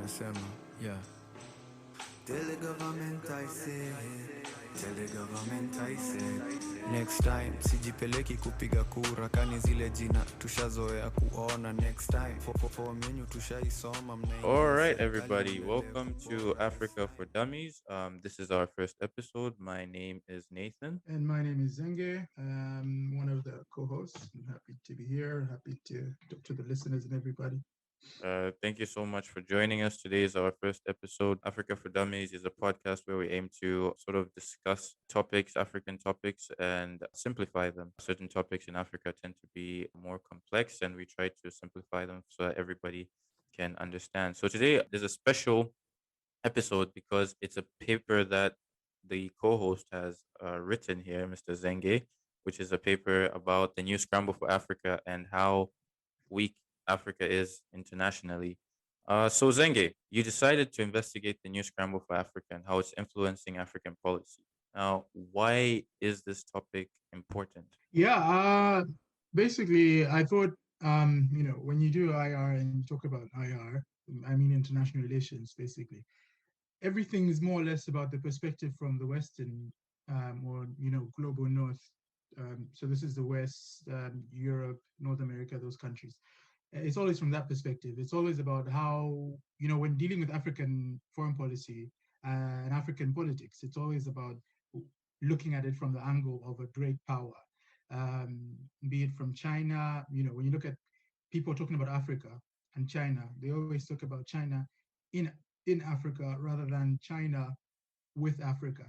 nasema yeah. Tell the government I say, tell the government I say, next time sijipeleki kupiga kura, kani zile jina tushazoea kuona. Next time form yenyu tushaisoma, All mnaingia right, serikali everybody. muendelee Welcome to kupora. Africa for Dummies. This is our first episode. My name is Nathan. And my name is Zenge. I'm one of the co-hosts. I'm happy to be here. Happy to talk to the listeners and everybody. Thank you so much for joining us. Today is our first episode. Africa for Dummies is a podcast where we aim to sort of discuss topics, African topics, and simplify them. Certain topics in Africa tend to be more complex, and we try to simplify them so that everybody can understand. So today there's a special episode because it's a paper that the co-host has written here, Mr. Zenge, which is a paper about the new scramble for Africa and how weak Africa is internationally. So Zenge, you decided to investigate the new scramble for Africa and how it's influencing African policy. Now, why is this topic important? Yeah, basically, I thought, when you do IR and you talk about IR, I mean international relations, basically, everything is more or less about the perspective from the Western or, global North. So this is the West, Europe, North America, those countries. It's always from that perspective. It's always about how, when dealing with African foreign policy and African politics, it's always about looking at it from the angle of a great power, be it from China. When you look at people talking about Africa and China, they always talk about China in in Africa rather than China with Africa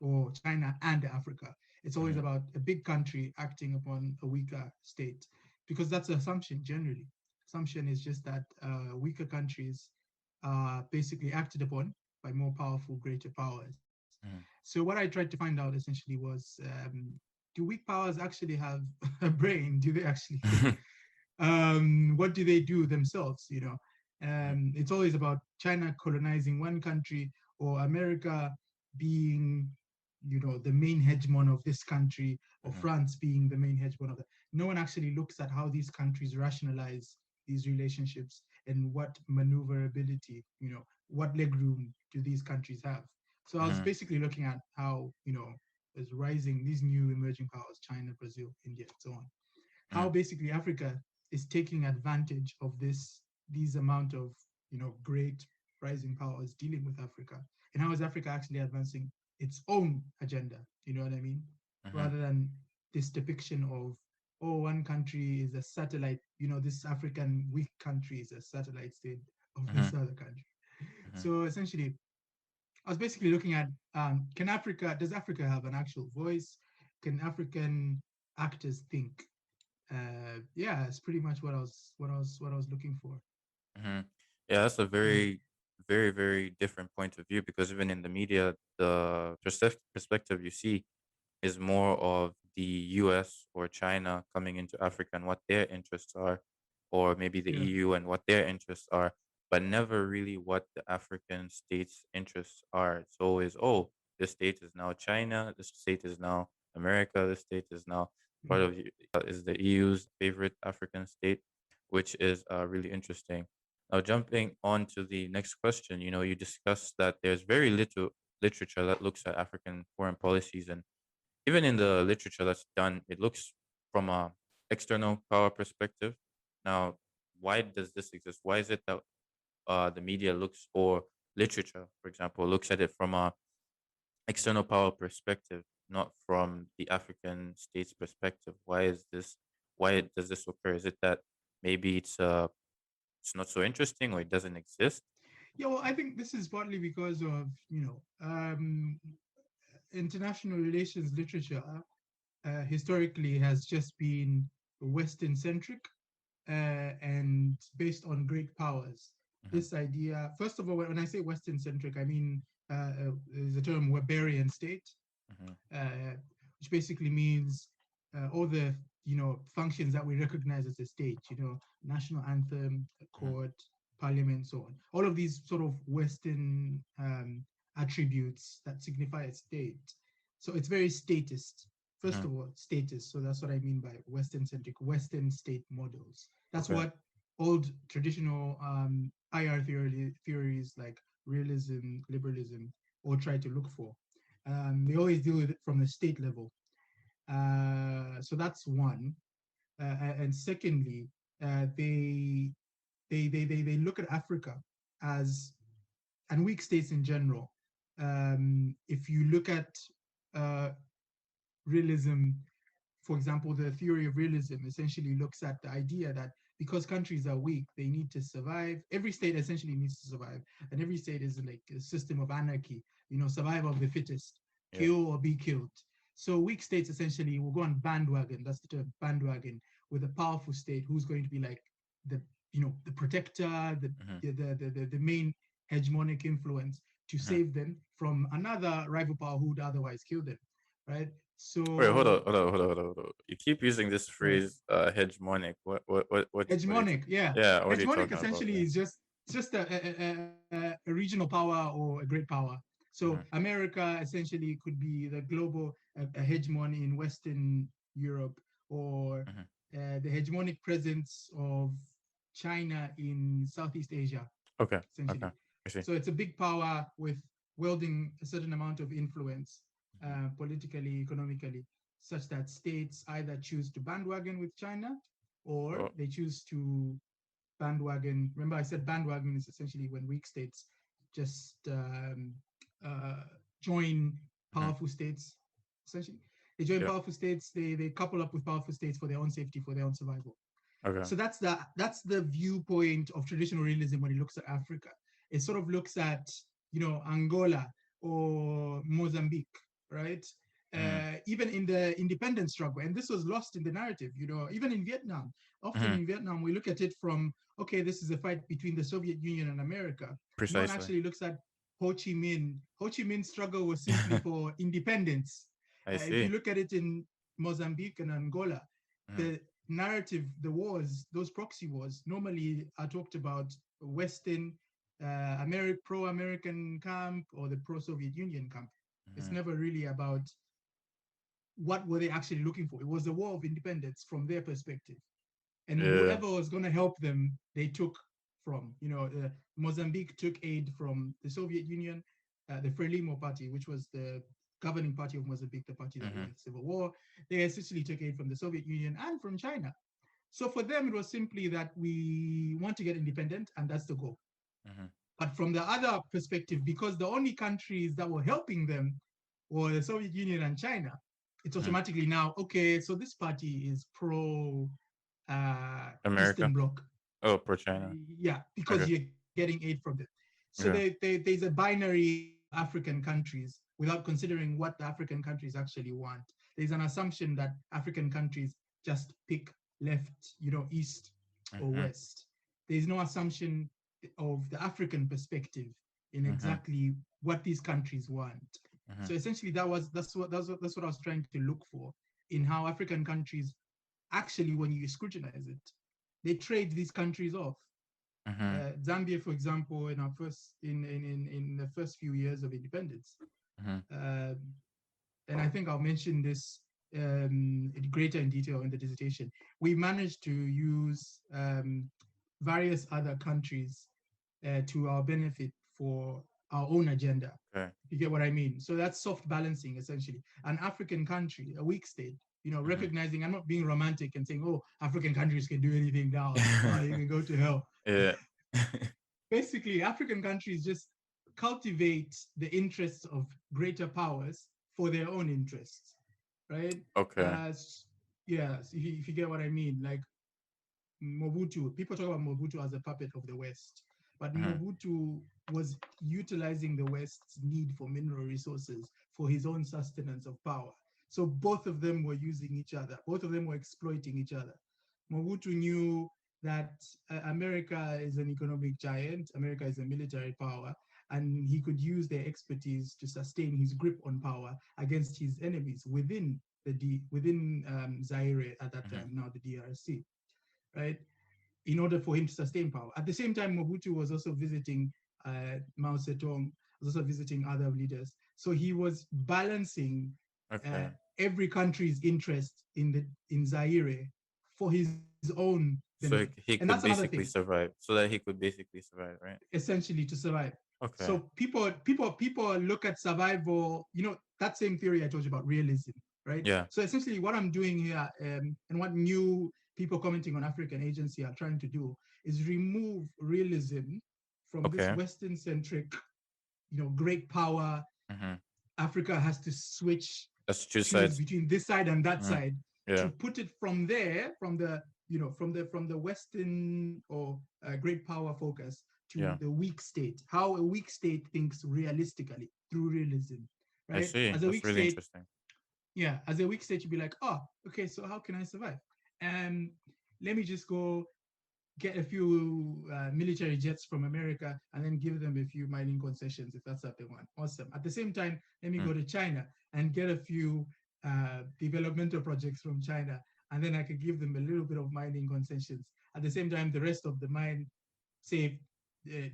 or China and Africa. It's always Hmm. about a big country acting upon a weaker state because that's the assumption generally. Assumption is just that weaker countries are basically acted upon by more powerful, greater powers. Hmm. So what I tried to find out essentially was, do weak powers actually have a brain? Do they actually think? What do they do themselves? It's always about China colonizing one country or America being, the main hegemon of this country, or Hmm. France being the main hegemon of that. No one actually looks at how these countries rationalize these relationships and what maneuverability, what legroom do these countries have. So I was Hmm. basically looking at how, there's rising these new emerging powers, China, Brazil, India, and so on, how Hmm. basically Africa is taking advantage of these amount of great rising powers dealing with Africa, and how is Africa actually advancing its own agenda? You know what I mean? Hmm. Rather than this depiction of, oh, one country is a satellite. This African weak country is a satellite state of Hmm. this other country. Hmm. So essentially, I was basically looking at, does Africa have an actual voice? Can African actors think? Yeah, it's pretty much what I was looking for. Hmm. Yeah, that's a Yeah, very, very, very different point of view because even in the media, the perspective you see is more of the US or China coming into Africa and what their interests are, or maybe the yeah, EU and what their interests are, but never really what the African states' interests are. It's always, oh, this state is now China, this state is now America, this state is now part yeah. of is the EU's favorite African state, which is really interesting. Now, jumping on to the next question, you discussed that there's very little literature that looks at African foreign policies and even in the literature that's done, it looks from a external power perspective. Now, why does this exist? Why is it that the media looks or literature, for example, looks at it from a external power perspective, not from the African state's perspective? Why is this? Why does this occur? Is it that maybe it's not so interesting or it doesn't exist? Yeah, well, I think this is partly because of international relations literature historically has just been Western centric and based on great powers. Hmm. This idea, first of all, when I say Western centric, I mean there's a term Weberian state, Hmm. uh, which basically means all the functions that we recognize as a state. National anthem, Hmm. court, parliament, so on. All of these sort of Western attributes that signify a state. So it's very statist. First Hmm. of all, status. So that's what I mean by Western centric, Western state models. That's Okay. what old traditional IR theories like realism, liberalism, or try to look for. They always deal with it from the state level. So that's one. And secondly, they look at Africa as and weak states in general. If you look at uh, realism, for example, the theory of realism essentially looks at the idea that because countries are weak, they need to survive. Every state essentially needs to survive, and every state is like a system of anarchy. Survival of the fittest, Yeah. kill or be killed. So weak states essentially will go on bandwagon. That's the term, bandwagon, with a powerful state who's going to be like the the protector, Mm-hmm. the main hegemonic influence to Mm-hmm. save them from another rival power who would otherwise kill them, right? Wait, hold on, So hold on, hold on, hold on, hold on. You keep using this right. phrase, hegemonic. What are you? Hegemonic, yeah. Yeah, what are you Hegemonic talking about? essentially Yeah. is just a regional power or a great power. So Mm-hmm. America essentially could be the global a hegemon in Western Europe, or Mm-hmm. the hegemonic presence of China in Southeast Asia, Okay, okay, essentially. I see. So it's a big power with wielding a certain amount of influence, Mm-hmm. politically, economically, such that states either choose to bandwagon with China or Oh, they choose to bandwagon. Remember, I said bandwagon is essentially when weak states just uh, join mm-hmm. powerful states. Essentially, they join Yeah. powerful states. They couple up with powerful states for their own safety, for their own survival. Okay. So that's the viewpoint of traditional realism when it looks at Africa. It sort of looks at Angola or Mozambique, right? Mm-hmm. Even in the independence struggle, and this was lost in the narrative. Even in Vietnam, often Mm-hmm. in Vietnam we look at it from, okay, this is a fight between the Soviet Union and America. No one Precisely. actually looks at Ho Chi Minh. Ho Chi Minh's struggle was simply for independence. I If you see. look at it in Mozambique and Angola, Mm-hmm. the narrative, the wars, those proxy wars, normally are talked about Western, pro-American camp or the pro-Soviet Union camp. It's Mm-hmm. never really about what were they actually looking for. It was the war of independence from their perspective, and Yeah. whoever was going to help them, they took from. Mozambique took aid from the Soviet Union, the Frelimo party, which was the governing party of Mozambique, the party that won Mm-hmm. the civil war. They essentially took aid from the Soviet Union and from China. So for them, it was simply that we want to get independent, and that's the goal. Mm-hmm. But from the other perspective, because the only countries that were helping them were the Soviet Union and China, it's Mm-hmm. automatically now, okay, so this party is pro America. Eastern Bloc. Oh, pro China. Yeah, because Okay. you're getting aid from them. So Okay. there's a binary African countries without considering what the African countries actually want. There's an assumption that African countries just pick left, east or Mm-hmm. west. There's no assumption of the African perspective in Mm-hmm. exactly what these countries want. Mm-hmm. So essentially, that's what I was trying to look for in how African countries actually, when you scrutinize it, they trade these countries off. Mm-hmm. Zambia, for example, in our first in the first few years of independence, Mm-hmm. uh, and I think I'll mention this in greater detail in the dissertation. We managed to use various other countries to our benefit for our own agenda. Okay. You get what I mean? So that's soft balancing, essentially. An African country, a weak state, Mm-hmm. recognizing, I'm not being romantic and saying, oh, African countries can do anything now. Oh, you can go to hell. Yeah. Basically, African countries just cultivate the interests of greater powers for their own interests, right? Okay. Yes, if you get what I mean. Like Mobutu, people talk about Mobutu as a puppet of the West, but Mm-hmm. Mobutu was utilizing the West's need for mineral resources for his own sustenance of power. So both of them were using each other, both of them were exploiting each other. Mobutu knew that America is an economic giant, America is a military power, and he could use their expertise to sustain his grip on power against his enemies within Zaire at that Mm-hmm. time, now the DRC, right? In order for him to sustain power. At the same time, Mobutu was also visiting Mao Zedong, was also visiting other leaders. So he was balancing Okay. every country's interest in Zaire for his own So benefit. he And could that's another basically thing, survive. So that he could basically survive, right? essentially, to survive. Okay. So people look at survival, that same theory I told you about, realism, right? Yeah. So essentially what I'm doing here, and what new people commenting on African Agency are trying to do, is remove realism from this Okay. Western centric, great power. Mm-hmm. Africa has to switch That's two choose sides. between this side and that Mhm. side, Yeah. to put it from there, from the Western or great power focus to Yeah. the weak state, how a weak state thinks realistically through realism, I right? see. As a That's weak really state, interesting. yeah, as a weak state, you'd be like, oh, okay, so how can I survive? And let me just go get a few military jets from America and then give them a few mining concessions if that's what they want. Awesome. At the same time, let me go to China and get a few developmental projects from China, and then I could give them a little bit of mining concessions. At the same time, the rest of the mine, say,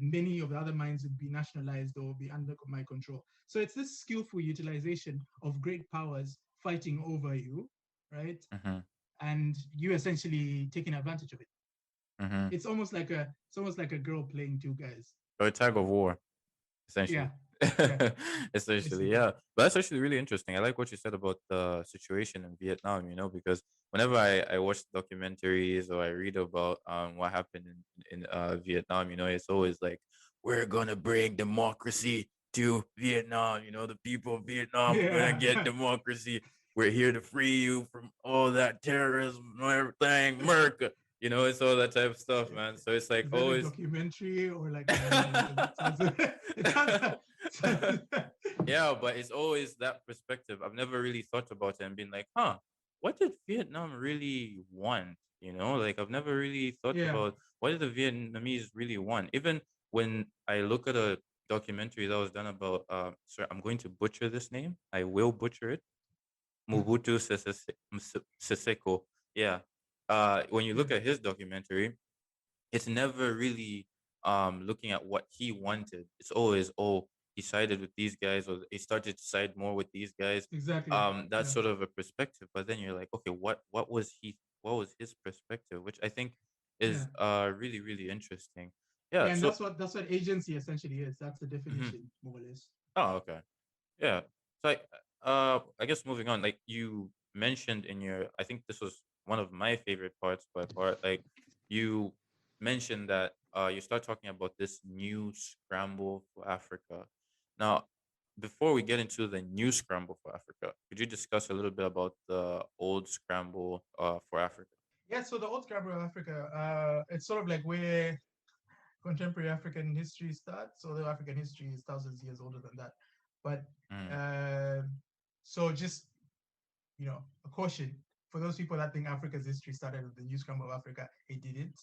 many of the other mines would be nationalized or be under my control. So it's this skillful utilization of great powers fighting over you, right? Mm-hmm. And you essentially taking advantage of it. Mm-hmm. It's almost like a girl playing two guys. Or a tag of war, essentially. Yeah, yeah, Essentially, basically. yeah. But that's actually really interesting. I like what you said about the situation in Vietnam, because whenever I watch documentaries or I read about what happened in Vietnam, it's always like, we're gonna bring democracy to Vietnam, the people of Vietnam are gonna Yeah. get democracy. We're here to free you from all that terrorism and everything, America. It's all that type of stuff, man. So it's like Is that a always. documentary or like it sounds Yeah, but it's always that perspective. I've never really thought about it and been like, huh, what did Vietnam really want? Like I've never really thought yeah. about what did the Vietnamese really want. Even when I look at a documentary that was done about, sorry, I'm going to butcher this name. I will butcher it. Mobutu Seseko. Yeah. When you look Yeah. at his documentary, it's never really looking at what he wanted. It's always, oh, he sided with these guys, or he started to side more with these guys. Exactly. That's Yeah. sort of a perspective. But then you're like, okay, what was his perspective? Which I think Yeah. is really, really interesting. Yeah. Yeah, and So that's what agency essentially is. That's the mhm. definition, more or less. Oh, okay. Yeah. So I guess moving on, like you mentioned in your, I think this was one of my favorite parts by far. Like you mentioned that you start talking about this new scramble for Africa. Now, before we get into the new scramble for Africa, could you discuss a little bit about the old scramble for Africa? Yeah, so the old Scrabble of Africa, it's sort of like where contemporary African history starts, although African history is thousands of years older than that. But Mm. uh, so just a caution for those people that think Africa's history started with the New Scramble of Africa. It didn't.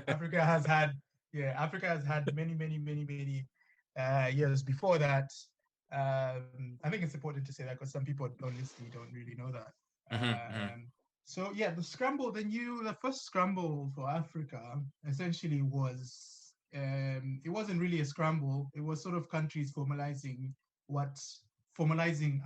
Africa has had, Africa has had many, many, many, many years before that. I think it's important to say that because some people honestly don't really know that. Mhm, mhm. So yeah, the first scramble for Africa essentially was, it wasn't really a scramble. It was sort of countries formalizing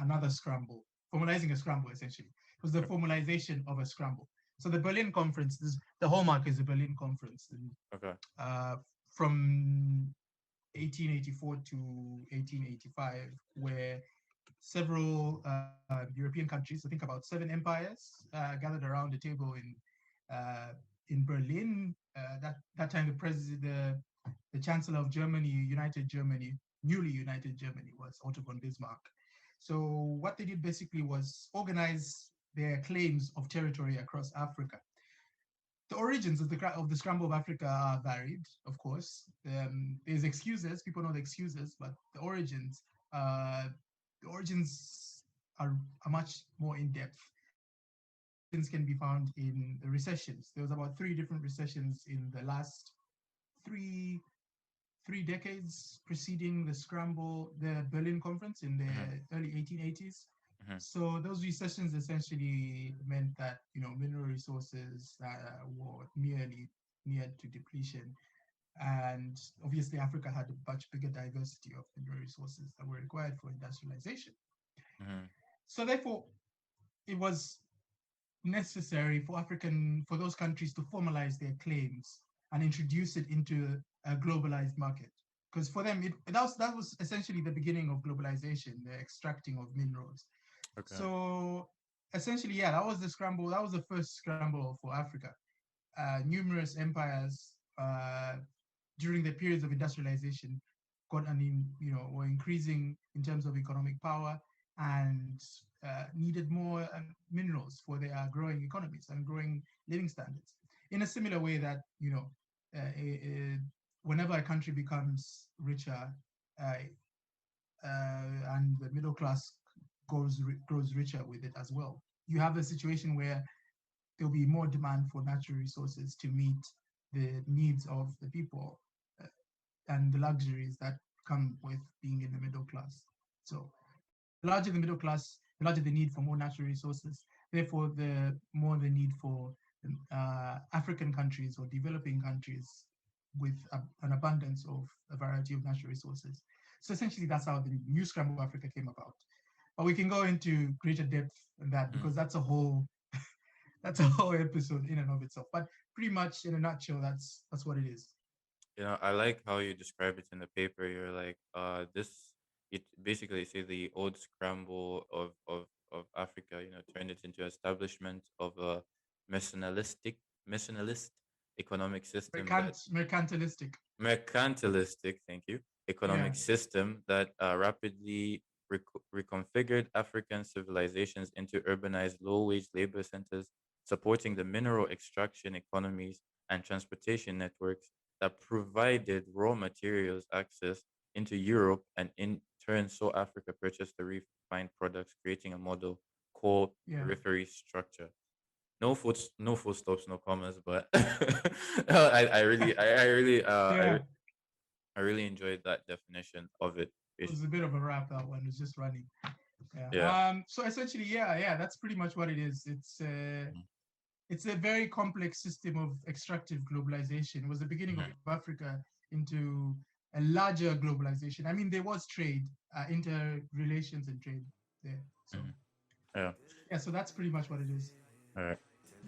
another scramble, formalizing a scramble essentially. It was the formalization of a scramble. So the Berlin Conference, the hallmark is the Berlin Conference, Okay. from 1884 to 1885, where several European countries, I think about 7 empires, gathered around the table in Berlin. That time, the Chancellor of Germany, newly united Germany, was Otto von Bismarck. So what they did basically was organize their claims of territory across Africa. The origins of the Scramble of Africa are varied, of course. There's excuses, people know the excuses, but the origins are much more in depth. Things can be found in the recessions. There was about 3 different recessions in the last three decades preceding the Berlin Conference in the Mhm, early 1880s. mhm. So those recessions essentially meant that mineral resources were near to depletion, and obviously Africa had a much bigger diversity of mineral resources that were required for industrialization. Mhm. So therefore, it was necessary for those countries to formalize their claims and introduce it into a globalized market. Because for them, that was essentially the beginning of globalization, the extracting of minerals. Okay. So essentially, yeah, that was the scramble. That was the first scramble for Africa. Numerous empires during the periods of industrialization were increasing in terms of economic power and needed more minerals for their growing economies and growing living standards. In a similar way that, whenever a country becomes richer and the middle class grows richer with it as well, you have a situation where there'll be more demand for natural resources to meet the needs of the people and the luxuries that come with being in the middle class. So the larger the middle class, the larger the need for more natural resources. Therefore, the more the need for African countries or developing countries with an abundance of a variety of natural resources. So essentially, that's how the new Scramble Africa came about. But we can go into greater depth in that because that's a whole episode in and of itself. But pretty much in a nutshell, that's what it is. I like how you describe it in the paper. You're like, this, it basically say the old scramble of Africa, turned it into establishment of a mercantilist economic system that Mercantilistic. mercantilistic, thank you, Yeah. economic system that rapidly reconfigured African civilizations into urbanized low-wage labor centers, supporting the mineral extraction economies and transportation networks that provided raw materials access into Europe and in turn saw Africa purchase the refined products, creating a model called Yeah. periphery structure. No full stops, no commas, but I really, I really, Yeah. I really enjoyed that definition of it. It was a bit of a wrap, that one. It's just running. Yeah. Yeah. So essentially, yeah, that's pretty much what it is. Mhm. It's a very complex system of extractive globalization. It was the beginning of Mhm. Africa into a larger globalization. I mean, there was trade, interrelations and trade there. So Mhm. Yeah. yeah, so that's pretty much what it is. All right.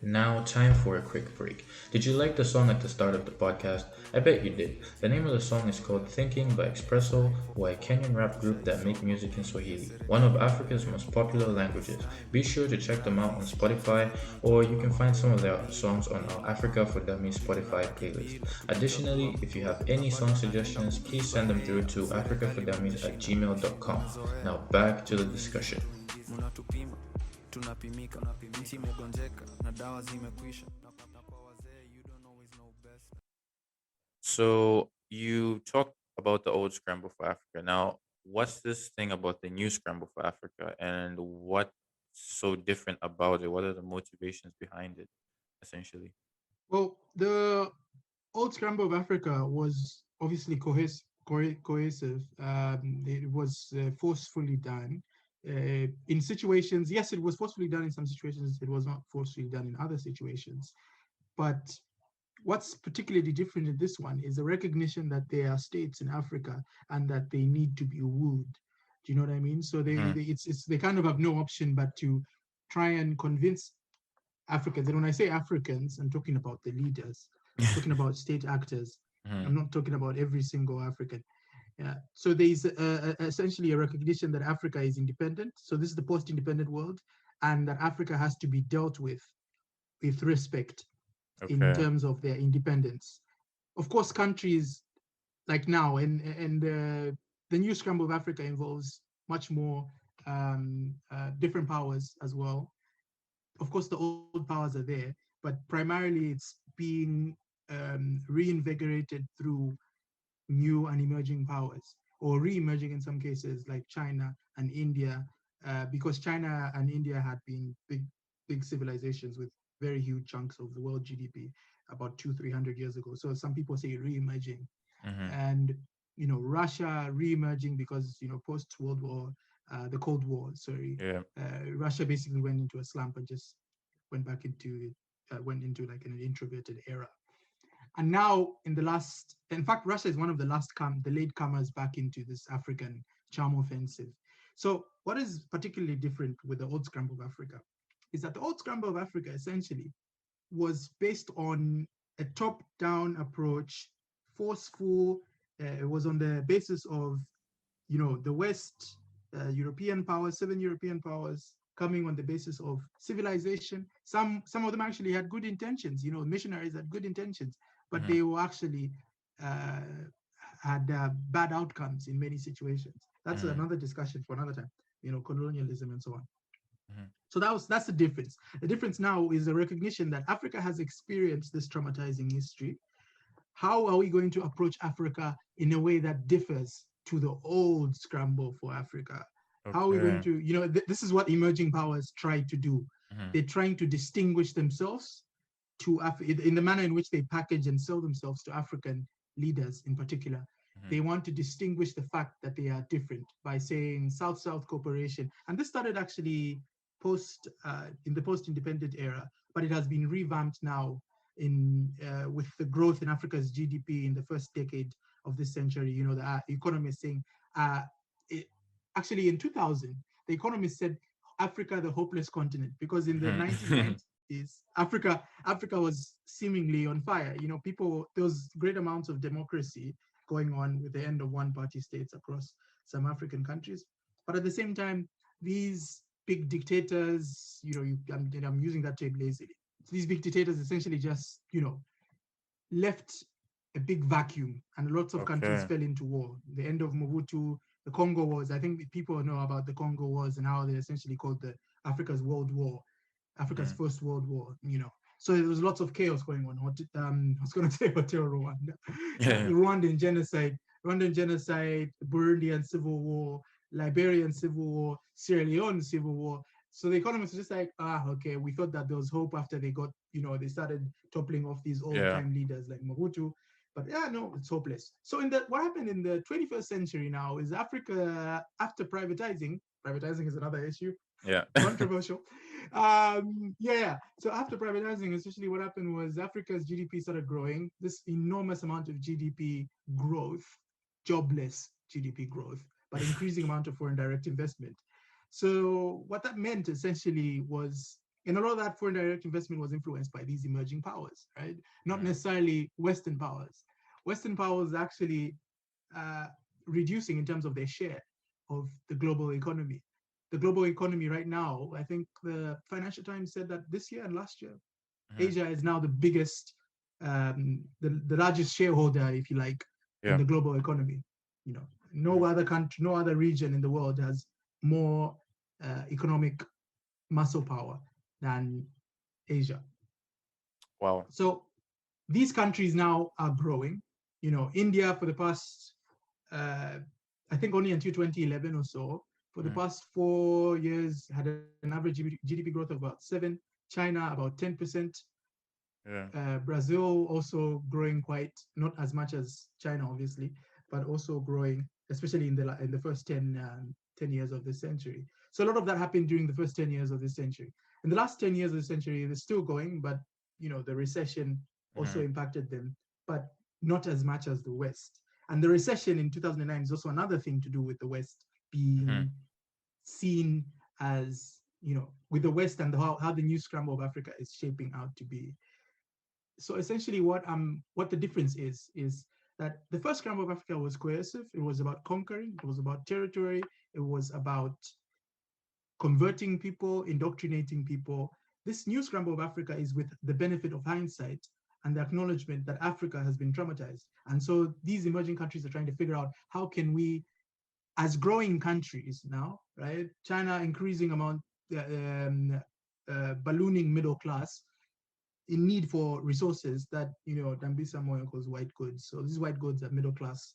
Now, time for a quick break. Did you like the song at the start of the podcast? I bet you did. The name of the song is called Thinking by Expresso, who are a Kenyan rap group that make music in Swahili, one of Africa's most popular languages. Be sure to check them out on Spotify, or you can find some of their songs on our Africa for Dummies Spotify playlist. Additionally, if you have any song suggestions, please send them through to africafordummies@gmail.com. Now back to the discussion. Munatupima, tunapimika, nchi imegonjeka na dawa zimekwisha. Na kwa wazee, you don't always know best. So you talked about the old scramble for Africa. Now, what's this thing about the new scramble for Africa, and what's so different about it? What are the motivations behind it, essentially? Well, the old scramble of Africa was obviously cohesive. It was forcefully done in situations. Yes, it was forcefully done in some situations. It was not forcefully done in other situations. But what's particularly different in this one is the recognition that there are states in Africa and that they need to be wooed. Do you know what I mean? So they kind of have no option but to try and convince Africans. And when I say Africans, I'm talking about the leaders, talking about state actors. I'm Mhm. not talking about every single African. Yeah. So there's essentially a recognition that Africa is independent. So this is the post-independent world, and that Africa has to be dealt with respect in Okay. terms of their independence. Of course, countries like now and the new scramble of Africa involves much more different powers as well. Of course, the old powers are there, but primarily it's being reinvigorated through new and emerging powers, or re-emerging in some cases, like China and India, because China and India had been big civilizations with very huge chunks of the world GDP about 200-300 years ago. So some people say re-emerging, Hmm. and Russia re-emerging because post World War, the Cold War, sorry, Yeah. Russia basically went into a slump and just went into like an introverted era. And now, in fact, Russia is one of the late comers back into this African charm offensive. So, what is particularly different with the old scramble of Africa is that the old scramble of Africa essentially was based on a top-down approach, forceful. It was on the basis of, the West, European powers, 7 European powers coming on the basis of civilization. Some of them actually had good intentions. Missionaries had good intentions, but they were actually had bad outcomes in many situations. That's another discussion for another time. Colonialism and so on. So that's the difference. The difference now is the recognition that Africa has experienced this traumatizing history. How are we going to approach Africa in a way that differs to the old scramble for Africa? How are we going to, this is what emerging powers try to do. They're trying to distinguish themselves in the manner in which they package and sell themselves to African leaders in particular. They want to distinguish the fact that they are different by saying South-South cooperation. And this started actually in the post-independent era, but it has been revamped now with the growth in Africa's GDP in the first decade of this century. The economists saying, actually in 2000, the economists said Africa the hopeless continent, because in the 1990s, Africa was seemingly on fire. There was great amounts of democracy going on with the end of one-party states across some African countries, but at the same time, these big dictators, I'm using that term lazily. So these big dictators essentially just, left a big vacuum, and lots of countries fell into war. The end of Mobutu, the Congo Wars. I think people know about the Congo Wars and how they essentially called the Africa's World War, Africa's First World War. So there was lots of chaos going on. I was going to say Hotel Rwanda, Rwandan genocide, Burundian civil war, Liberian civil war, Sierra Leone civil war. So the economists are just like, okay, we thought that there was hope after they got, they started toppling off these old-time leaders like Mobutu. But no, it's hopeless. So what happened in the 21st century now is Africa, after privatizing is another issue. Yeah. Controversial. So after privatizing, essentially what happened was Africa's GDP started growing. This enormous amount of GDP growth, jobless GDP growth, but increasing amount of foreign direct investment. So what that meant essentially was, and a lot of that foreign direct investment was influenced by these emerging powers, right? Not necessarily Western powers. Western powers actually reducing in terms of their share of the global economy. The global economy right now, I think the Financial Times said that this year and last year, Asia is now the biggest, the largest shareholder, if you like, in the global economy. No other country, no other region in the world has more economic muscle power than Asia. Wow. So these countries now are growing. India for the past, I think only until 2011 or so, for the past 4 years had an average GDP growth of about 7%. China about 10%. Brazil also growing quite, not as much as China obviously, but also growing, especially in the first 10 years of this century. So a lot of that happened during the first 10 years of this century. In the last 10 years of the century, they're still going, but the recession also impacted them, but not as much as the West. And the recession in 2009 is also another thing to do with the West being seen as, with the West and how the new scramble of Africa is shaping out to be. So essentially what the difference is that the first scramble of Africa was coercive. It was about conquering, it was about territory, it was about converting people, indoctrinating people. This new scramble of Africa is with the benefit of hindsight and the acknowledgement that Africa has been traumatized. And so these emerging countries are trying to figure out how can we, as growing countries now, right? China increasing amount, ballooning middle class, in need for resources that, Dambisa Moyo calls white goods. So these white goods are middle class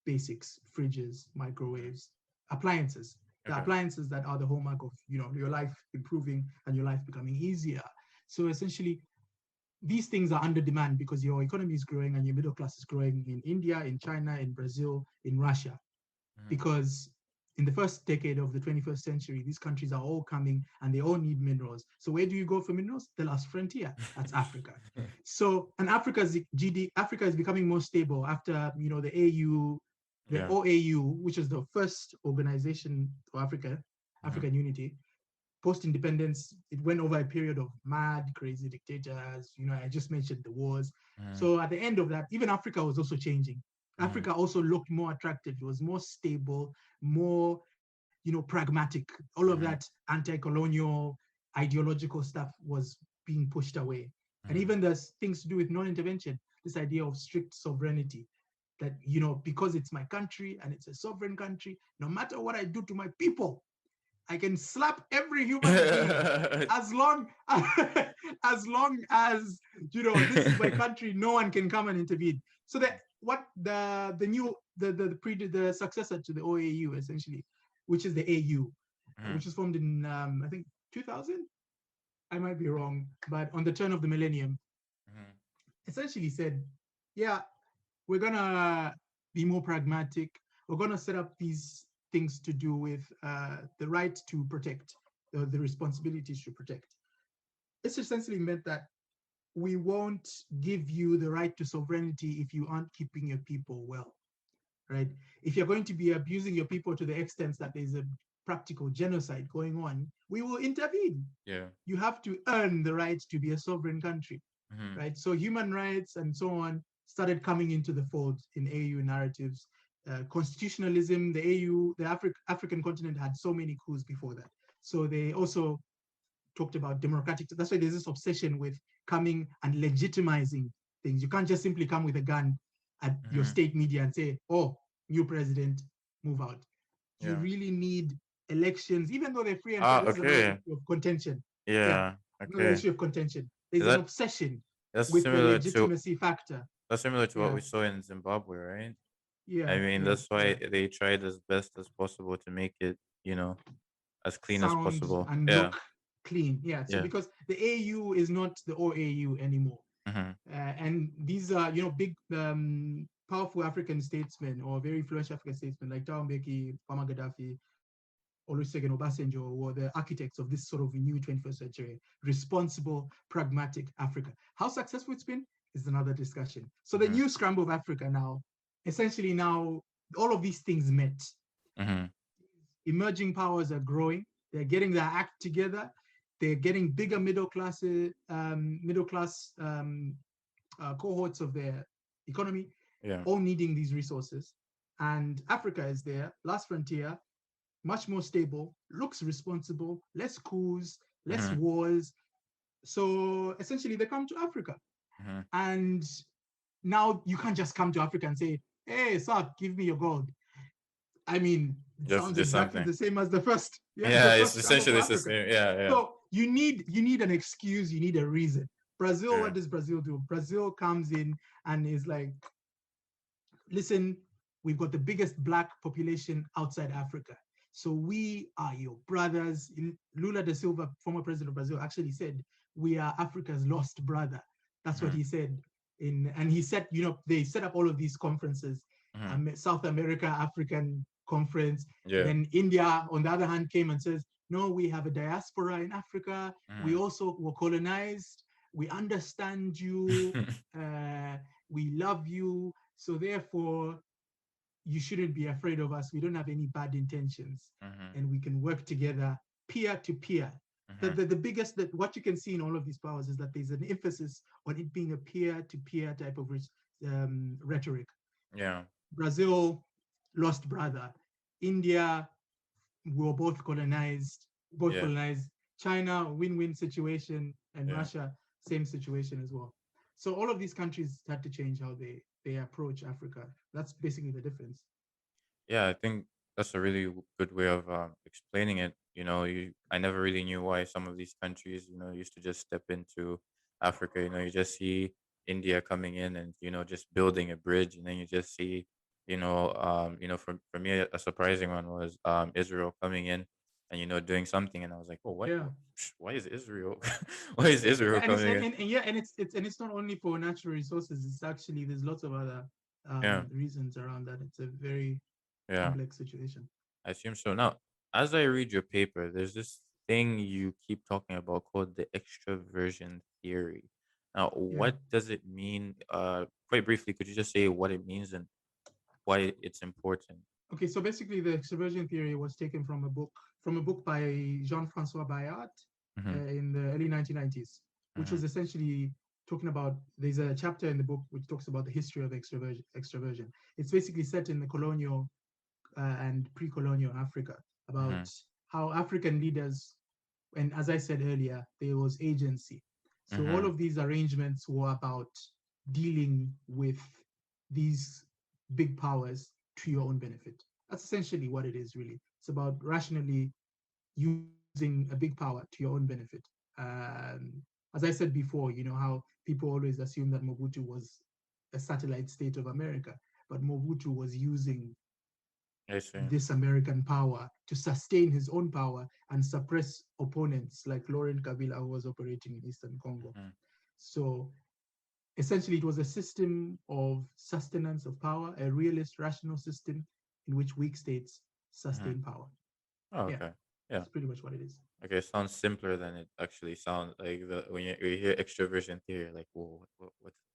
basics, fridges, microwaves, appliances. The appliances that are the hallmark of, your life improving and your life becoming easier. So essentially, these things are under demand because your economy is growing and your middle class is growing in India, in China, in Brazil, in Russia. Because in the first decade of the 21st century, these countries are all coming and they all need minerals. So where do you go for minerals? The last frontier, that's Africa. So, and Africa is becoming more stable after, the AU, OAU, which is the first organization for African unity, post-independence, it went over a period of mad, crazy dictators. I just mentioned the wars. Mm-hmm. So at the end of that, even Africa was also changing. Mm-hmm. Africa also looked more attractive. It was more stable, more, pragmatic. All of Mm-hmm. that anti-colonial ideological stuff was being pushed away. And Mm-hmm. even there's things to do with non-intervention, this idea of strict sovereignty, that, because it's my country and it's a sovereign country, no matter what I do to my people, I can slap every human being as long as this is my country, no one can come and intervene. So that what the successor to the OAU, essentially, which is the AU, Mm-hmm. which was formed in I think 2000. I might be wrong, but on the turn of the millennium, Mm-hmm. essentially said, yeah, we're gonna be more pragmatic. We're gonna set up these things to do with the right to protect, the responsibilities to protect. It's essentially meant that we won't give you the right to sovereignty if you aren't keeping your people well, right? If you're going to be abusing your people to the extent that there's a practical genocide going on, we will intervene. Yeah. You have to earn the right to be a sovereign country, Mm-hmm. right? So human rights and so on started coming into the fold in AU narratives. Constitutionalism, the AU, the African continent had so many coups before that. So they also talked about democratic. That's why there's this obsession with coming and legitimizing things. You can't just simply come with a gun at your Mm-hmm. state media and say, oh, new president, move out. You Yeah. really need elections, even though they're free and fair. Ah, This is another okay. issue of contention. Yeah, Yeah. another Okay. issue of contention. There's Is an that obsession that's with the similar to legitimacy factor. what Yeah, we saw in Zimbabwe, right? I yeah, mean, yeah, that's yeah. why they tried as best as possible to make it, as clean as Sound possible. and Yeah. look clean. Yeah. So Yeah. because the AU is not the OAU anymore. Mm-hmm. And these are, big, powerful African statesmen or very influential African statesmen like Thabo Mbeki, Muammar Gaddafi, Olusegun Obasanjo were the architects of this sort of new 21st century, responsible, pragmatic Africa. How successful it's been is another discussion. So the Mm-hmm. new scramble of Africa now, essentially now, all of these things met. Mm-hmm. Emerging powers are growing. They're getting their act together. They're getting bigger middle class cohorts of their economy, Yeah. all needing these resources. And Africa is there, last frontier, much more stable, looks responsible, less coups, less Mm-hmm. wars. So essentially, they come to Africa. Mm-hmm. And now you can't just come to Africa and say, hey, sir, give me your gold. I mean, it You have to sounds do exactly something. the same as the first, the Yeah, it's first scramble for essentially it's the Africa. same. Yeah, yeah. So you need an excuse, you need a reason. Brazil, Sure. what does Brazil do? Brazil comes in and is like, listen, we've got the biggest Black population outside Africa. So we are your brothers. Lula da Silva, former president of Brazil, actually said, we are Africa's lost brother. That's what Mm-hmm. he said. And he said, they set up all of these conferences, Mm-hmm. South America, African conference. Yeah. Then India, on the other hand, came and says, no, we have a diaspora in Africa. We Mm-hmm. also were colonized. We understand you. We love you. So therefore, you shouldn't be afraid of us. We don't have any bad intentions, Mm-hmm. and we can work together peer to peer. Mm-hmm. The biggest, that what you can see in all of these powers is that there's an emphasis on it being a peer to peer type of rhetoric. Yeah. Brazil, lost brother. India, we were both Yeah. colonized. China, win-win situation, and Yeah. Russia, same situation as well. So all of these countries had to change how they approach Africa. That's basically the difference. Yeah, I think that's a really good way of explaining it. I never really knew why some of these countries, used to just step into Africa. You just see India coming in and just building a bridge, and then you just see, for me, a surprising one was Israel coming in and doing something, and I was like, oh, what? Yeah. Why is Israel? Why is Israel And it's coming in? and yeah, and it's not only for natural resources. It's actually there's lots of other Yeah, reasons around that. It's a very yeah. complex situation. I assume so. Now, as I read your paper, there's this thing you keep talking about called the extroversion theory. Now, Yeah. what does it mean? Quite briefly, could you just say what it means and why it's important? Okay, so basically the extroversion theory was taken from a book by Jean-Francois Bayard Mm-hmm. in the early 1990s, which Mm-hmm. was essentially talking about, there's a chapter in the book which talks about the history of extroversion. It's basically set in the colonial and pre-colonial Africa, Mm-hmm. about how African leaders, and as I said earlier, there was agency. So all Mm-hmm. of these arrangements were about dealing with these big powers to your own benefit. That's essentially what it is, really. It's about rationally using a big power to your own benefit. As I said before, you know how people always assume that Mobutu was a satellite state of America, but Mobutu was using I see. this American power to sustain his own power and suppress opponents like Laurent Kabila, who was operating in Eastern Congo. Mm-hmm. So essentially, it was a system of sustenance of power, a realist, rational system in which weak states Mm-hmm. sustain power. Oh, Yeah, okay. Yeah. that's pretty much what it is. Okay, it sounds simpler than it actually sounds. Like when you hear extroversion theory, like, whoa,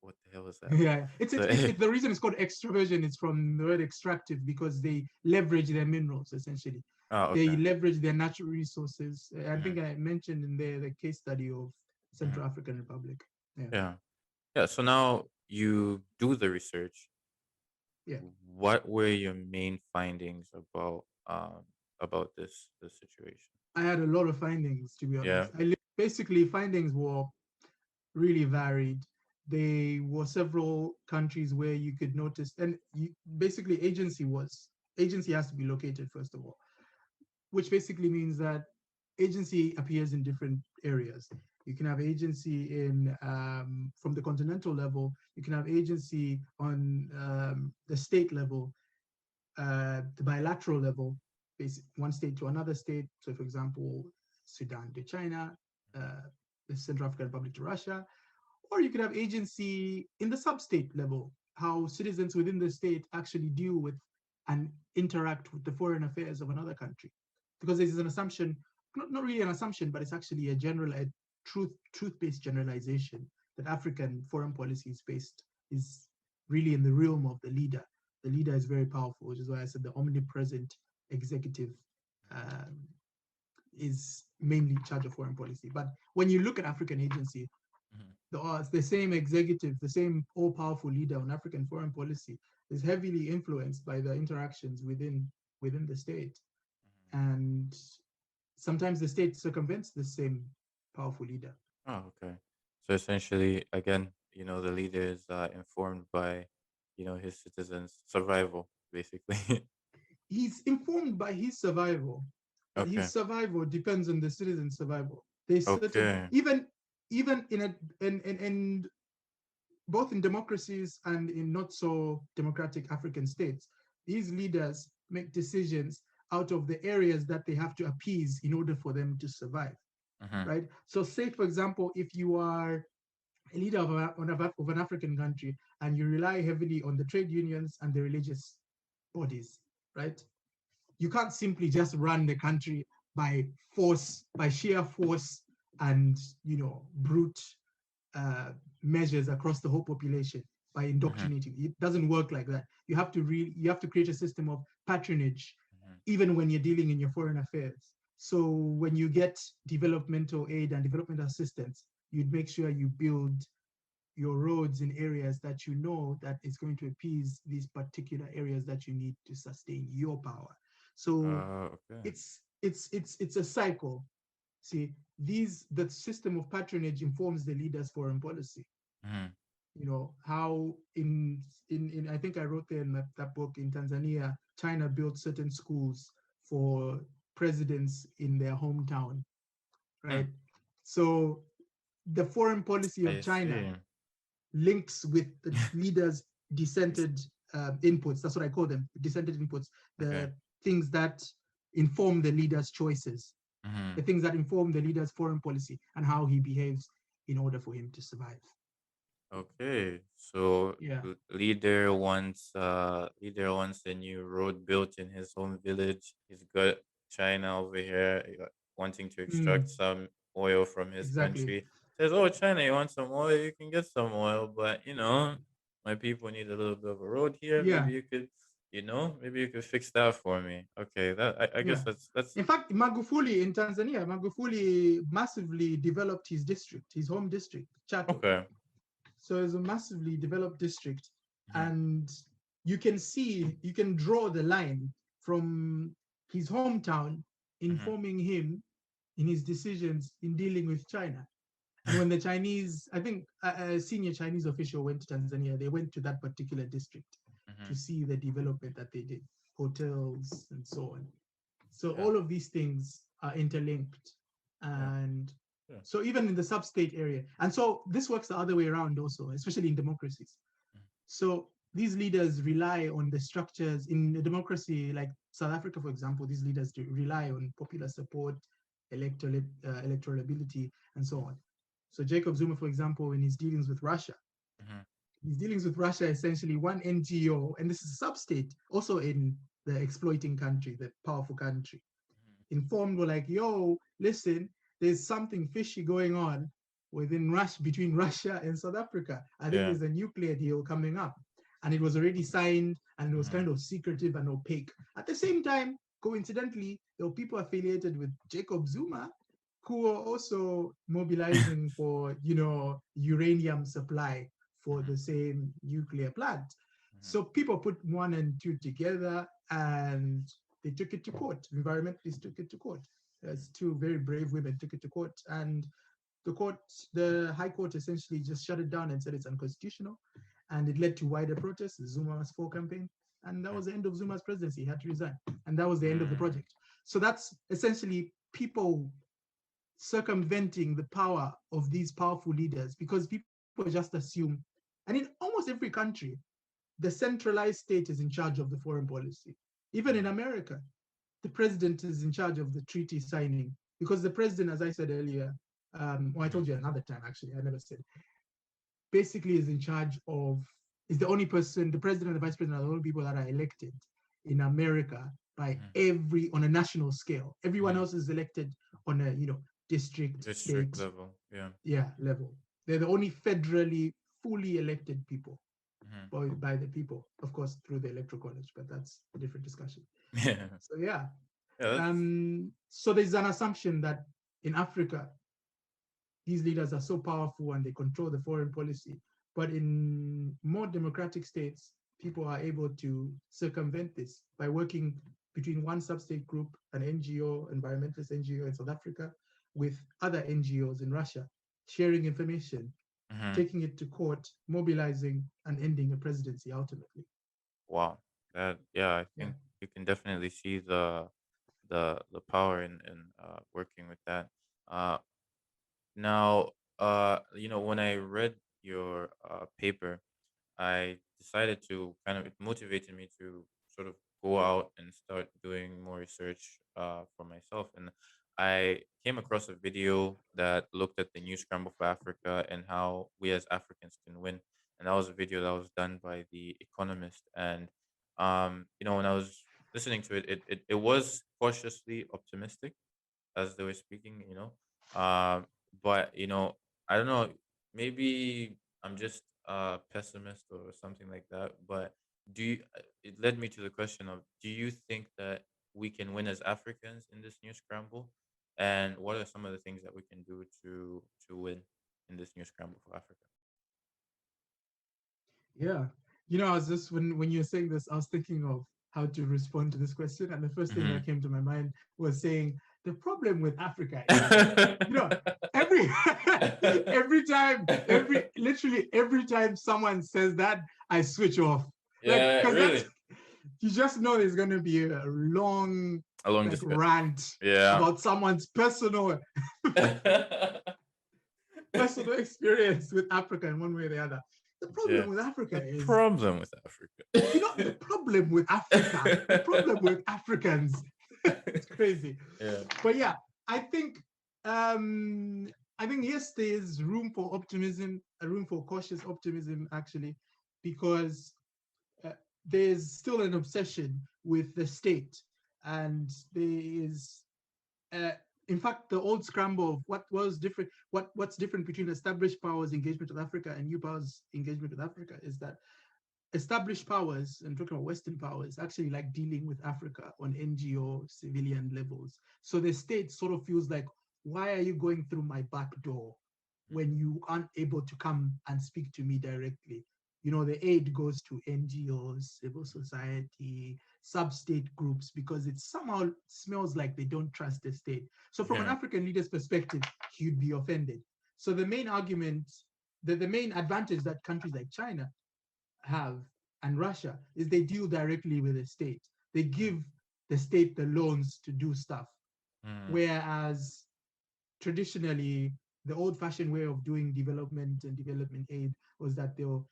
what the hell is that? Yeah, So, the reason it's called extroversion is from the word extractive, because they leverage their minerals essentially. oh, They okay. leverage their natural resources. I Mm-hmm. think I mentioned in there the case study of Mm-hmm. Central African Republic. Yeah, Yeah. Yeah. So now you do the research. yeah. What were your main findings about this situation? I had a lot of findings, to be Yeah. honest. Basically, findings were really varied. There were several countries where you could notice, and basically, agency has to be located first of all, which basically means that agency appears in different areas. You can have agency in from the continental level. You can have agency on the state level, the bilateral level, one state to another state. So, for example, Sudan to China, uh, the Central African Republic to Russia, or you could have agency in the sub-state level, how citizens within the state actually deal with and interact with the foreign affairs of another country. Because there's an assumption, not really an assumption, but it's actually a truth-based generalization that African foreign policy is really in the realm of the leader. The leader is very powerful, which is why I said the omnipresent executive um, is mainly in charge of foreign policy. But when you look at African agency, Mm-hmm. the same executive, the same all-powerful leader on African foreign policy is heavily influenced by the interactions within the state, and sometimes the state circumvents the same powerful leader. Oh, okay. So essentially, again, the leader is informed by, his citizens' survival, basically. He's informed by his survival, but his Okay. survival depends on the citizen's survival. There's certain Okay. even in both in democracies and in not so democratic African states, these leaders make decisions out of the areas that they have to appease in order for them to survive, Mm-hmm. right? So, say, for example, if you are a leader of an African country and you rely heavily on the trade unions and the religious bodies, right? You can't simply just run the country by force, by sheer force and, brute uh, measures across the whole population by Mm-hmm. indoctrinating. It doesn't work like that. You have to create a system of patronage, Mm-hmm. even when you're dealing in your foreign affairs. So when you get developmental aid and developmental assistance, you'd make sure you build your roads in areas that you know that is going to appease these particular areas that you need to sustain your power. So Okay. it's a cycle. See, the system of patronage informs the leader's foreign policy. Mm-hmm. How in I think I wrote there in that book, in Tanzania, China built certain schools for presidents in their hometown, Mm. right? So the foreign policy of I China see. links with the leader's dissented inputs. That's what I call them, dissented inputs, Okay. the things that inform the leader's choices, Mm-hmm. the things that inform the leader's foreign policy and how he behaves in order for him to survive. Okay. So Yeah. leader wants a new road built in his home village. He's got China over here wanting to extract Mm, some oil from his exactly. country. Says, "Oh, China, you want some oil? You can get some oil, but my people need a little bit of a road here. Yeah. Maybe you could maybe you could fix that for me. Okay, I guess Yeah. that's In fact, Magufuli in Tanzania, Magufuli massively developed his district, his home district, Chato. okay. So it's a massively developed district. Mhm, And you can draw the line from his hometown mhm, informing him in his decisions in dealing with China. And when the Chinese, I think a senior Chinese official went to Tanzania, they went to that particular district to mhm, see the development that they did, hotels and so on. So yeah, all of these things are interlinked. yeah, And yeah. so even in the sub-state area, and so this works the other way around also, especially in democracies. Mhm, So these leaders rely on the structures in a democracy like South Africa, for example. These leaders do rely on popular support, electoral ability, and so on. So Jacob Zuma, for example, in his dealings with Russia, mhm, his dealings with Russia, essentially one NGO, and this is a sub-state, also in the exploiting country, the powerful country, informed were like, yo, listen, there's something fishy going on between Russia and South Africa. I think yeah, there's a nuclear deal coming up. And it was already signed and it was mhm, kind of secretive and opaque. At the same time, coincidentally, there were people affiliated with Jacob Zuma who were also mobilizing for, uranium supply for mhm, the same nuclear plant. mhm, So people put one and two together and they took it to court. Environmentalists took it to court. As two very brave women took it to court, and the High Court essentially just shut it down and said it's unconstitutional, and it led to wider protests. The Zuma Must Fall campaign, and that mhm, was the end of Zuma's presidency. He had to resign, and that was the end of the mm, project. So that's essentially people circumventing the power of these powerful leaders because people just assume, and in almost every country, the centralized state is in charge of the foreign policy. Even in mhm, America, the president is in charge of the treaty signing because the president, as I said earlier, I mhm, told you another time actually, I never said, basically is in charge of, is the only person, the president and the vice president are the only people that are elected in America by mhm, on a national scale. Everyone mhm. else is elected on a, district, District state, level, yeah. level. They're the only federally fully elected people Mhm. by the people, of course, through the electoral college, but that's a different discussion. Yeah, So yeah, yeah, so there's an assumption that in Africa, these leaders are so powerful and they control the foreign policy. But in more democratic states, people are able to circumvent this by working between one sub-state group, an NGO, environmentalist NGO in South Africa, with other NGOs in Russia, sharing information, mhm. taking it to court, mobilizing, and ending a presidency ultimately. Wow. Yeah, I Yeah. think you can definitely see the power in working with that. Uh, Now, when I read your paper, I decided to it motivated me to sort of go out and start doing more research for myself. And I came across a video that looked at the new scramble for Africa and how we as Africans can win. And that was a video that was done by The Economist. And, when I was listening to it, it was cautiously optimistic as they were speaking, Um, but I don't know, maybe I'm just a pessimist or something like that. But it led me to the question of, do you think that we can win as Africans in this new scramble? And what are some of the things that we can do to win in this new scramble for Africa? Yeah. I was just when you were saying this, I was thinking of how to respond to this question. And the first thing Mm-hmm. that came to my mind was saying the problem with Africa is, every literally every time someone says that, I switch off. Like, Yeah, because that's really. you just know there's gonna be a long A long like discussion. rant Yeah. about someone's personal experience with Africa in one way or the other. The Yeah. problem with The Africa is, problem with Africa. the problem with Africa, the problem with Africans, it's crazy. Yeah. But yeah, I think um I think yes, there is room for optimism, a room for cautious optimism actually, because uh, there's still an obsession with the state, and there is uh, in fact, the old scramble of what's different between established powers engagement with Africa and new powers engagement with Africa is that established powers, and talking about Western powers, actually like dealing with Africa on NGO civilian levels. So the state sort of feels like, why are you going through my back door when you aren't able to come and speak to me directly? You know, the aid goes to NGOs, civil society, sub-state groups, because it somehow smells like they don't trust the state. So from an Yeah. African leader's perspective, he'd be offended. So the main argument, the main advantage that countries like China have and Russia is they deal directly with the state. They give the state the loans to do stuff. Whereas traditionally, the old-fashioned way of doing development and development aid was that they'll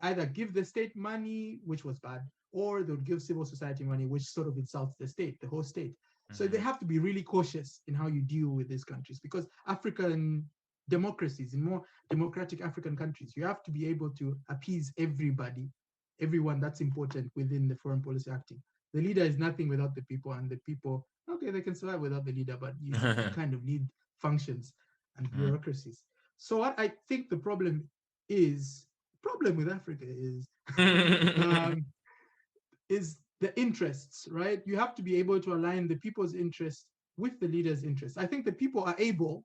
either give the state money, which was bad, or they'll give civil society money, which sort of insults the state, the whole state. So they have to be really cautious in how you deal with these countries, because African democracies, in more democratic African countries, you have to be able to appease everybody, everyone. That's important within the foreign policy acting. The leader is nothing without the people, and the people, okay, they can survive without the leader, but you kind of need functions and bureaucracies. So what I think the problem with Africa is the interests, right? You have to be able to align the people's interests with the leader's interests. I think the people are able,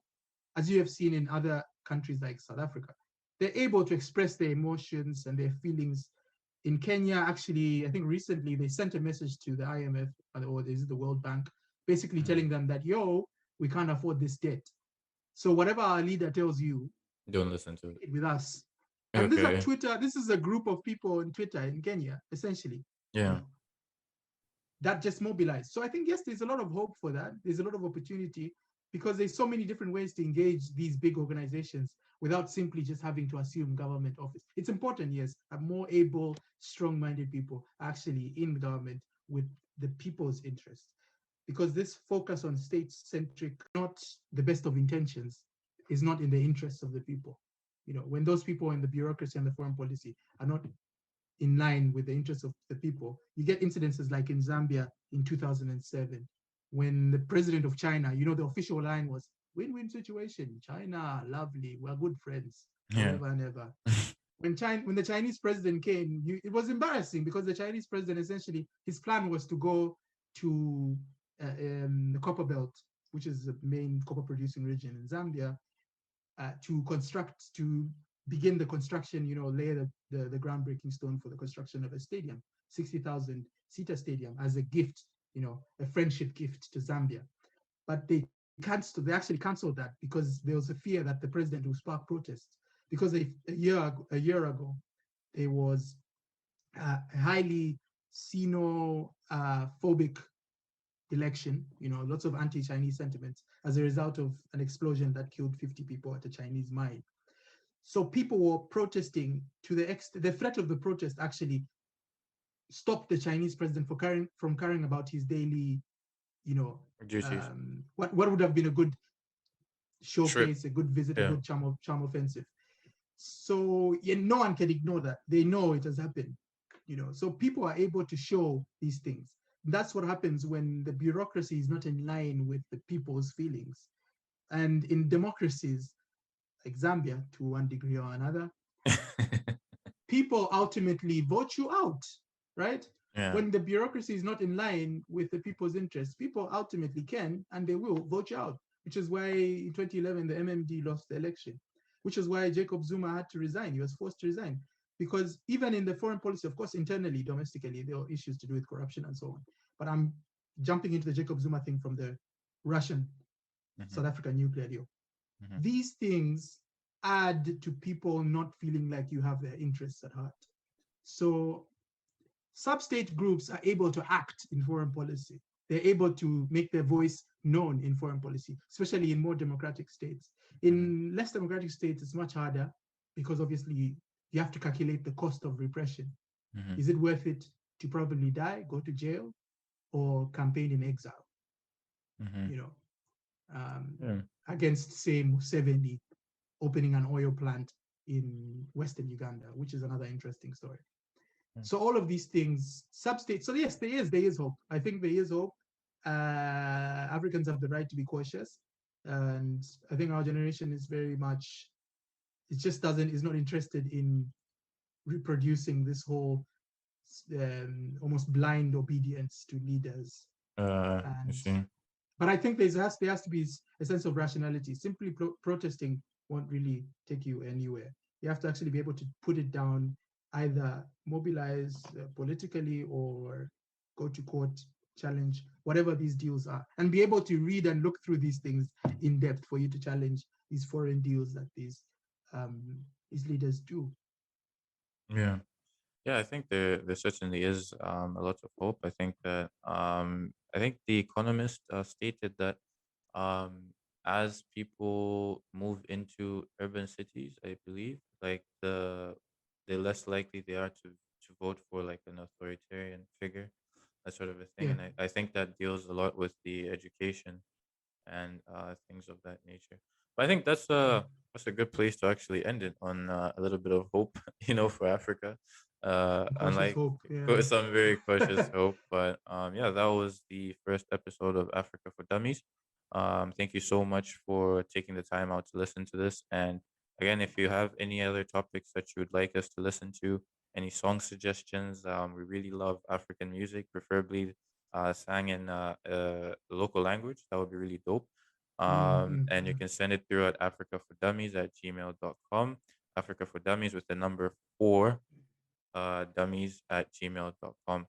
as you have seen in other countries like South Africa, they're able to express their emotions and their feelings. In Kenya, actually, I think recently they sent a message to the IMF, or is it the World Bank, basically telling them that, yo, we can't afford this debt. So whatever our leader tells you, don't listen to it with us. And this is a Twitter, this is a group of people on Twitter in Kenya, essentially. Yeah. You know, that just mobilized. So I think, yes, there's a lot of hope for that. There's a lot of opportunity, because there's so many different ways to engage these big organizations without simply just having to assume government office. It's important, yes, have more able, strong-minded people actually in government with the people's interests, because this focus on state-centric, not the best of intentions, is not in the interests of the people. You know, when those people in the bureaucracy and the foreign policy are not in line with the interests of the people, you get incidences like in Zambia in 2007, when the president of China, you know, the official line was win-win situation, China, lovely, we're good friends, forever and ever. When the Chinese president came, it was embarrassing, because the Chinese president, essentially, his plan was to go to the Copper Belt, which is the main copper producing region in Zambia, to begin the construction, you know, lay the groundbreaking stone for the construction of a stadium, 60,000 seater stadium, as a gift, you know, a friendship gift to Zambia. But they actually canceled that, because there was a fear that the president would spark protests, because a year ago there was a highly xenophobic election, you know, lots of anti-Chinese sentiments as a result of an explosion that killed 50 people at a Chinese mine. So people were protesting to the threat of the protest actually stopped the Chinese president from carrying about his daily, you know, duties. What would have been a good showcase, a good visit, a good charm offensive. So no one can ignore that. They know it has happened, you know. So people are able to show these things. That's what happens when the bureaucracy is not in line with the people's feelings. And in democracies like Zambia, to one degree or another, people ultimately vote you out, right? Yeah. When the bureaucracy is not in line with the people's interests, people ultimately can and they will vote you out, which is why in 2011 the MMD lost the election, which is why Jacob Zuma had to resign. He was forced to resign, because even in the foreign policy, of course, internally, domestically, there are issues to do with corruption and so on. But I'm jumping into the Jacob Zuma thing from the Russian South African nuclear deal. These things add to people not feeling like you have their interests at heart. So sub-state groups are able to act in foreign policy. They're able to make their voice known in foreign policy, especially in more democratic states. In less democratic states, it's much harder, because obviously you have to calculate the cost of repression. Is it worth it to probably die, go to jail, or campaign in exile? You know, against, say, Museveni opening an oil plant in Western Uganda, which is another interesting story. So all of these things, sub-states. So yes, there is hope. I think there is hope. Africans have the right to be cautious, and I think our generation is very much, it just is not interested in reproducing this whole almost blind obedience to leaders. I And see. but I think there has to be a sense of rationality. Simply protesting won't really take you anywhere. You have to actually be able to put it down, either mobilize politically or go to court, challenge whatever these deals are, and be able to read and look through these things in depth for you to challenge these foreign deals that these leaders do. Yeah. Yeah, I think there certainly is a lot of hope. I think the Economist stated that um, as people move into urban cities, I believe, like the less likely they are to vote for like an authoritarian figure, that sort of a thing. Yeah. And I think that deals a lot with the education and things of that nature. But I think that's a good place to actually end it on a little bit of hope, for Africa. Cautious Unlike hope. Yeah. some very cautious hope, but yeah, that was the first episode of Africa for Dummies. Thank you so much for taking the time out to listen to this. And again, if you have any other topics that you would like us to listen to, any song suggestions, we really love African music, preferably sang in the local language. That would be really dope. And you can send it through at africafordummies@gmail.com. Africa for Dummies with the number 4, dummies@gmail.com.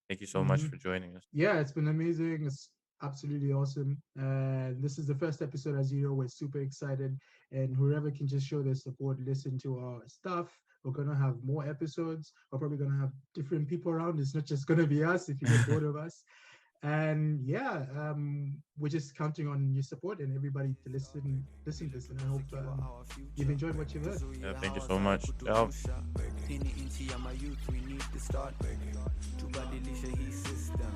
Thank you so much for joining us. Yeah, it's been amazing. It's absolutely awesome. This is the first episode, as you know. We're super excited, and whoever can just show their support, listen to our stuff. We're gonna have more episodes. We're probably gonna have different people around. It's not just gonna be us if you get bored of us. And yeah, we're just counting on your support and everybody to listen to this. And I hope you've enjoyed what you've heard. Yeah, thank you so much. Ciao. Hii ni nchi ya mayouth, we need to start tubadilishe hii system